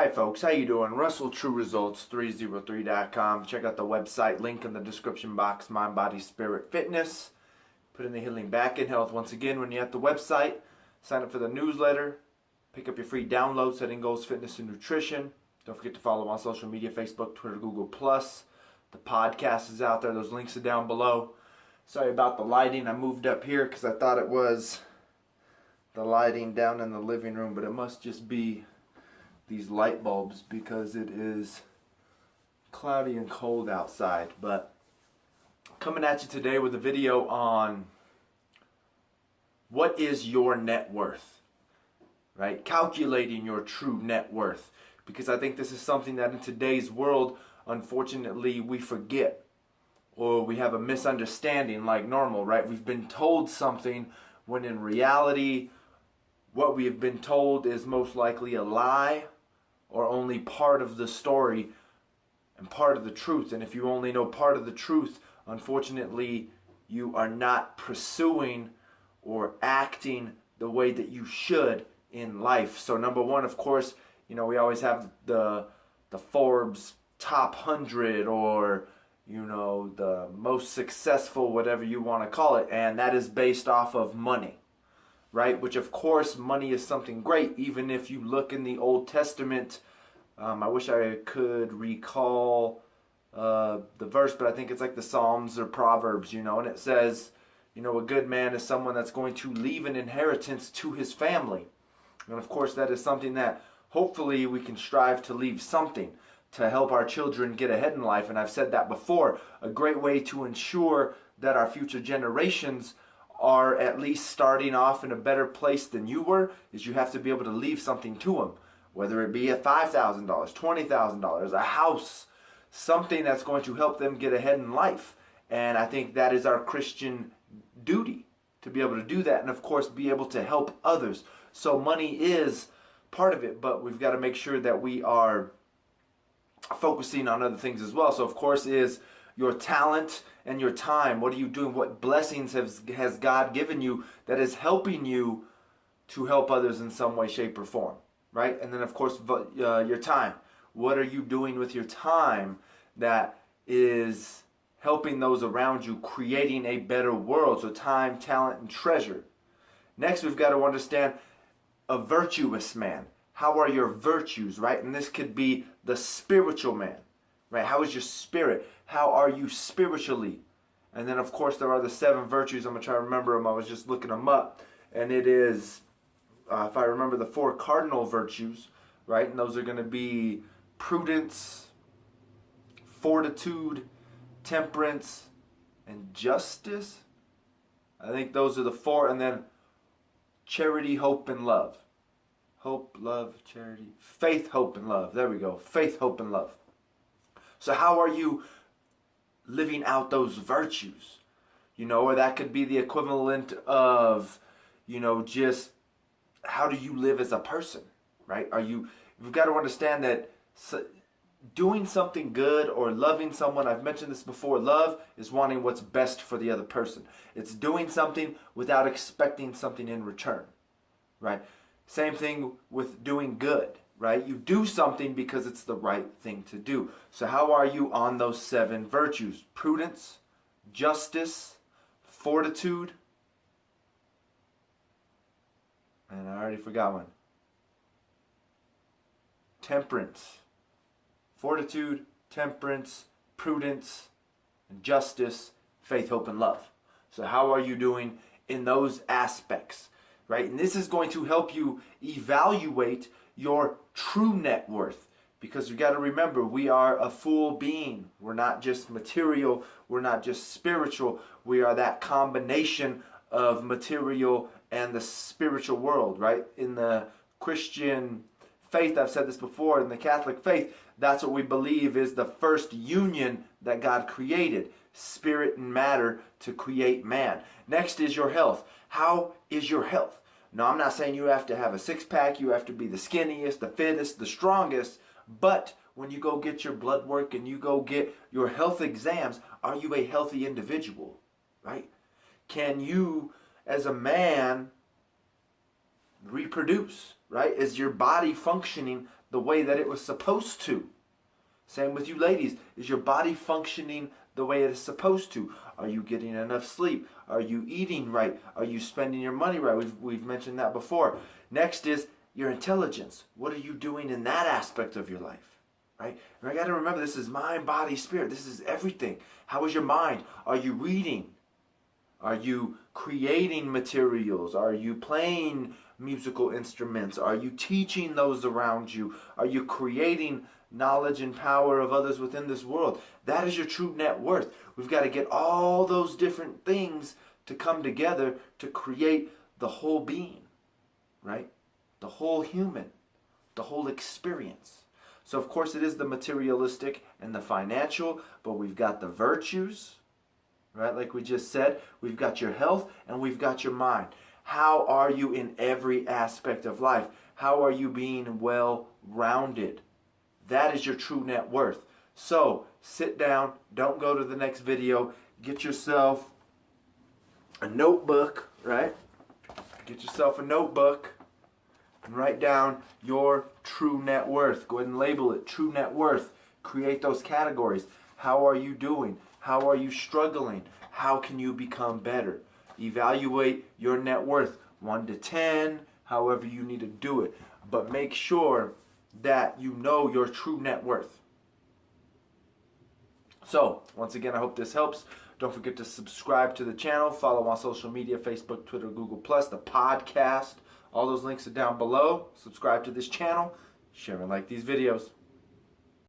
Alright folks, how you doing? Russell TrueResults303.com. Check out the website, link in the description box, Mind, Body, Spirit, Fitness. Put in the healing back in health. Once again, when you're at the website, sign up for the newsletter, pick up your free download, Setting Goals, Fitness, and Nutrition. Don't forget to follow on social media, Facebook, Twitter, Google+. The podcast is out there. Those links are down below. Sorry about the lighting. I moved up here because I thought it was the lighting down in the living room, but it must just be these light bulbs because it is cloudy and cold outside. But coming at you today with a video on what is your net worth, right? Calculating your true net worth, because I think this is something that in today's world, unfortunately, we forget, or we have a misunderstanding like normal, right? We've been told something when in reality what we have been told is most likely a lie or only part of the story and part of the truth. And if you only know part of the truth, unfortunately, you are not pursuing or acting the way that you should in life. So number one, of course, we always have the Forbes top 100 or the most successful, whatever you want to call it, and that is based off of money, right? Which of course money is something great. Even if you look in the Old Testament, I wish I could recall the verse, but I think it's like the Psalms or Proverbs, and it says, a good man is someone that's going to leave an inheritance to his family. And of course that is something that hopefully we can strive to leave something to help our children get ahead in life. And I've said that before, a great way to ensure that our future generations are at least starting off in a better place than you were is you have to be able to leave something to them, whether it be a $5,000, $20,000, a house, something that's going to help them get ahead in life. And I think that is our Christian duty, to be able to do that and of course be able to help others. So money is part of it, but we've got to make sure that we are focusing on other things as well. So of course is your talent and your time. What are you doing? What blessings has God given you that is helping you to help others in some way, shape, or form, right? And then of course your time. What are you doing with your time that is helping those around you, creating a better world? So time, talent, and treasure. Next, we've got to understand a virtuous man. How are your virtues, right? And this could be the spiritual man, right? How is your spirit? How are you spiritually? And then, of course, there are the 7 virtues. I'm going to try to remember them. I was just looking them up. And it is, if I remember, the 4 cardinal virtues, right? And those are going to be prudence, fortitude, temperance, and justice. I think those are the 4. And then charity, hope, and love. Hope, love, charity, faith, hope, and love. There we go. Faith, hope, and love. So how are you living out those virtues? Or that could be the equivalent of, just how do you live as a person, right? You've got to understand that doing something good or loving someone, I've mentioned this before, love is wanting what's best for the other person. It's doing something without expecting something in return, right? Same thing with doing good, right? You do something because it's the right thing to do. So how are you on those 7 virtues? Prudence, justice, fortitude, and I already forgot one. Temperance. Fortitude, temperance, prudence, and justice, faith, hope, and love. So how are you doing in those aspects, right? And this is going to help you evaluate your true net worth, because you got to remember, we are a full being. We're not just material. We're not just spiritual. We are that combination of material and the spiritual world, right? In the Christian faith, I've said this before, in the Catholic faith, that's what we believe is the first union that God created, spirit and matter, to create man. Next is your health. How is your health? Now, I'm not saying you have to have a 6-pack, you have to be the skinniest, the fittest, the strongest, but when you go get your blood work and you go get your health exams, are you a healthy individual, right? Can you, as a man, reproduce, right? Is your body functioning the way that it was supposed to? Same with you ladies. Is your body functioning the way it is supposed to? Are you getting enough sleep? Are you eating right? Are you spending your money right? We've mentioned that before. Next is your intelligence. What are you doing in that aspect of your life? Right? And I got to remember, this is mind, body, spirit. This is everything. How is your mind? Are you reading? Are you creating materials? Are you playing musical instruments? Are you teaching those around you? Are you creating knowledge and power of others within this world? That is your true net worth. We've got to get all those different things to come together to create the whole being, right? The whole human, the whole experience. So of course it is the materialistic and the financial, but we've got the virtues, right? Like we just said, we've got your health and we've got your mind. How are you in every aspect of life? How are you being well-rounded? That is your true net worth. So sit down, don't go to the next video, get yourself a notebook, right? Get yourself a notebook and write down your true net worth. Go ahead and label it true net worth. Create those categories. How are you doing? How are you struggling? How can you become better? Evaluate your net worth 1 to 10, however you need to do it. But make sure that you know your true net worth. So, once again, I hope this helps. Don't forget to subscribe to the channel. Follow on social media, Facebook, Twitter, Google+, the podcast. All those links are down below. Subscribe to this channel. Share and like these videos.